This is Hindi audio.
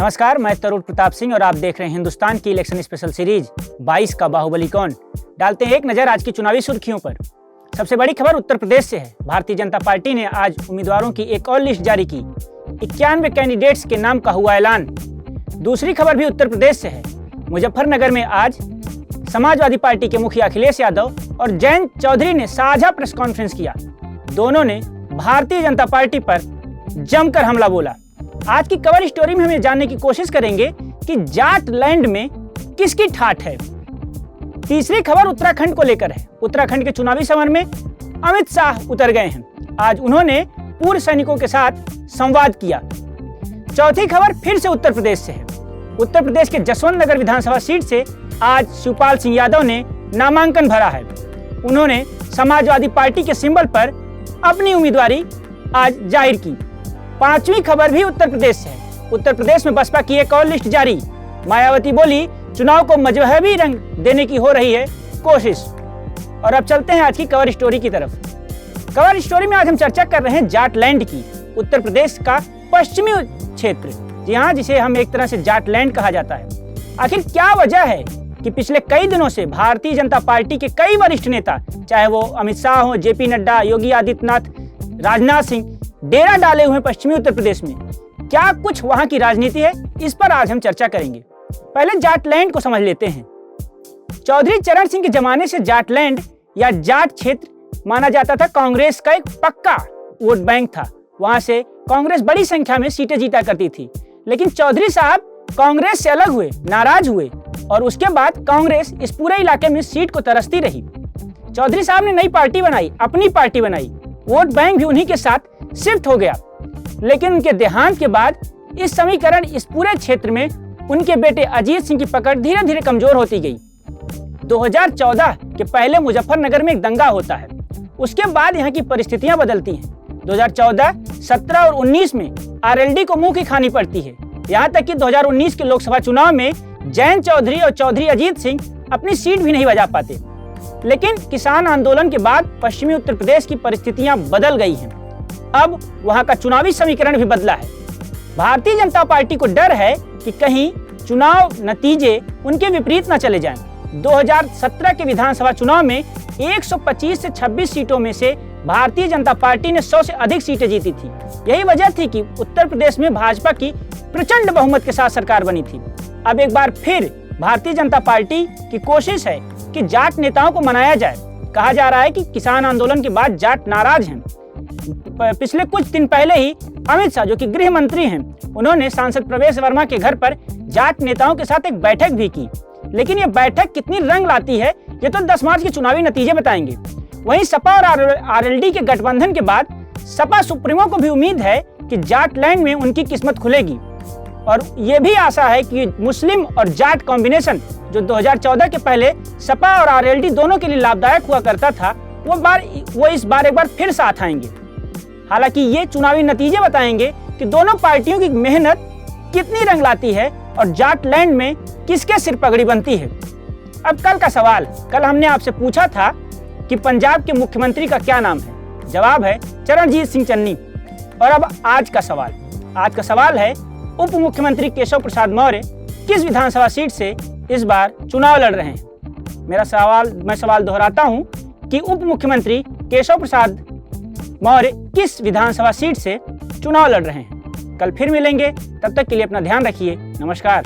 नमस्कार, मैं तरुण प्रताप सिंह और आप देख रहे हैं हिंदुस्तान की इलेक्शन स्पेशल सीरीज 22 का बाहुबली कौन। डालते हैं एक नजर आज की चुनावी सुर्खियों पर। सबसे बड़ी खबर उत्तर प्रदेश से है। भारतीय जनता पार्टी ने आज उम्मीदवारों की एक और लिस्ट जारी की। 91 कैंडिडेट्स के नाम का हुआ ऐलान। दूसरी खबर भी उत्तर प्रदेश से है। मुजफ्फरनगर में आज समाजवादी पार्टी के मुखिया अखिलेश यादव और जयंत चौधरी ने साझा प्रेस कॉन्फ्रेंस किया। दोनों ने भारतीय जनता पार्टी पर जमकर हमला बोला। आज की कवर स्टोरी में हम ये जानने की कोशिश करेंगे कि जाट लैंड में किसकी ठाठ है। तीसरी खबर उत्तराखंड को लेकर है। उत्तराखंड के चुनावी समर में अमित शाह उतर गए हैं। आज उन्होंने पूर्व सैनिकों के साथ संवाद किया। चौथी खबर फिर से उत्तर प्रदेश से है। उत्तर प्रदेश के जसवंत नगर विधानसभा सीट से आज शिवपाल सिंह यादव ने नामांकन भरा है। उन्होंने समाजवादी पार्टी के सिंबल पर अपनी उम्मीदवारी आज जाहिर की। पांचवी खबर भी उत्तर प्रदेश से है। उत्तर प्रदेश में बसपा की एक और लिस्ट जारी। मायावती बोली, चुनाव को मजहबी रंग देने की हो रही है कोशिश। और अब चलते हैं आज की कवर स्टोरी की तरफ। कवर स्टोरी में आज हम चर्चा कर रहे हैं जाट लैंड की। उत्तर प्रदेश का पश्चिमी क्षेत्र, जी हाँ, जिसे हम एक तरह से जाट लैंड कहा जाता है। आखिर क्या वजह है कि पिछले कई दिनों से भारतीय जनता पार्टी के कई वरिष्ठ नेता, चाहे वो अमित शाह हो, जेपी नड्डा, योगी आदित्यनाथ, राजनाथ सिंह, डेरा डाले हुए पश्चिमी उत्तर प्रदेश में। क्या कुछ वहां की राजनीति है, इस पर आज हम चर्चा करेंगे। पहले जाट लैंड को समझ लेते हैं। चौधरी चरण सिंह के जमाने से जाट लैंड या जाट क्षेत्र माना जाता था कांग्रेस का एक पक्का वोट बैंक था। वहां से कांग्रेस बड़ी संख्या में सीटें जीता करती थी। लेकिन चौधरी साहब कांग्रेस से अलग हुए, नाराज हुए और उसके बाद कांग्रेस इस पूरे इलाके में सीट को तरसती रही। चौधरी साहब ने नई पार्टी बनाई, अपनी पार्टी बनाई। वोट बैंक भी उन्हीं के साथ शिफ्ट हो गया। लेकिन उनके देहांत के बाद इस समीकरण इस पूरे क्षेत्र में उनके बेटे अजीत सिंह की पकड़ धीरे धीरे कमजोर होती गई। 2014 के पहले मुजफ्फरनगर में एक दंगा होता है। उसके बाद यहाँ की परिस्थितियां बदलती हैं। 2014, 17 और 19 में आरएलडी को मुंह की खानी पड़ती है। यहाँ तक कि 2019 के लोकसभा चुनाव में जयंत चौधरी और चौधरी अजीत सिंह अपनी सीट भी नहीं बजा पाते। लेकिन किसान आंदोलन के बाद पश्चिमी उत्तर प्रदेश की परिस्थितियां बदल गई हैं। अब वहां का चुनावी समीकरण भी बदला है। भारतीय जनता पार्टी को डर है कि कहीं चुनाव नतीजे उनके विपरीत न चले जाएं। 2017 के विधानसभा चुनाव में 125 से 26 सीटों में से भारतीय जनता पार्टी ने 100 से अधिक सीटें जीती थी। यही वजह थी कि उत्तर प्रदेश में भाजपा की प्रचंड बहुमत के साथ सरकार बनी थी। अब एक बार फिर भारतीय जनता पार्टी की कोशिश है कि जाट नेताओं को मनाया जाए। कहा जा रहा है कि किसान आंदोलन के बाद जाट नाराज हैं। पिछले कुछ दिन पहले ही अमित शाह, जो कि गृह मंत्री हैं, उन्होंने सांसद प्रवेश वर्मा के घर पर जाट नेताओं के साथ एक बैठक भी की। लेकिन ये बैठक कितनी रंग लाती है, ये तो 10 मार्च के चुनावी नतीजे बताएंगे। वहीं सपा और आरएलडी के गठबंधन के बाद सपा सुप्रीमो को भी उम्मीद है कि जाट लैंड में उनकी किस्मत खुलेगी। और ये भी आशा है कि मुस्लिम और जाट कॉम्बिनेशन, जो 2014 के पहले सपा और आरएलडी दोनों के लिए लाभदायक हुआ करता था, वो इस बार एक बार फिर साथ आएंगे। हालांकि ये चुनावी नतीजे बताएंगे कि दोनों पार्टियों की मेहनत कितनी रंग लाती है और जाट लैंड में किसके सिर पगड़ी बनती है। अब कल का सवाल, कल हमने आपसे पूछा था कि पंजाब के मुख्यमंत्री का क्या नाम है। जवाब है चरणजीत सिंह चन्नी। और अब आज का सवाल है उप मुख्यमंत्री केशव प्रसाद मौर्य किस विधानसभा सीट से इस बार चुनाव लड़ रहे हैं। मैं सवाल दोहराता हूं कि उप मुख्यमंत्री केशव प्रसाद मौर्य किस विधानसभा सीट से चुनाव लड़ रहे हैं। कल फिर मिलेंगे, तब तक के लिए अपना ध्यान रखिए। नमस्कार।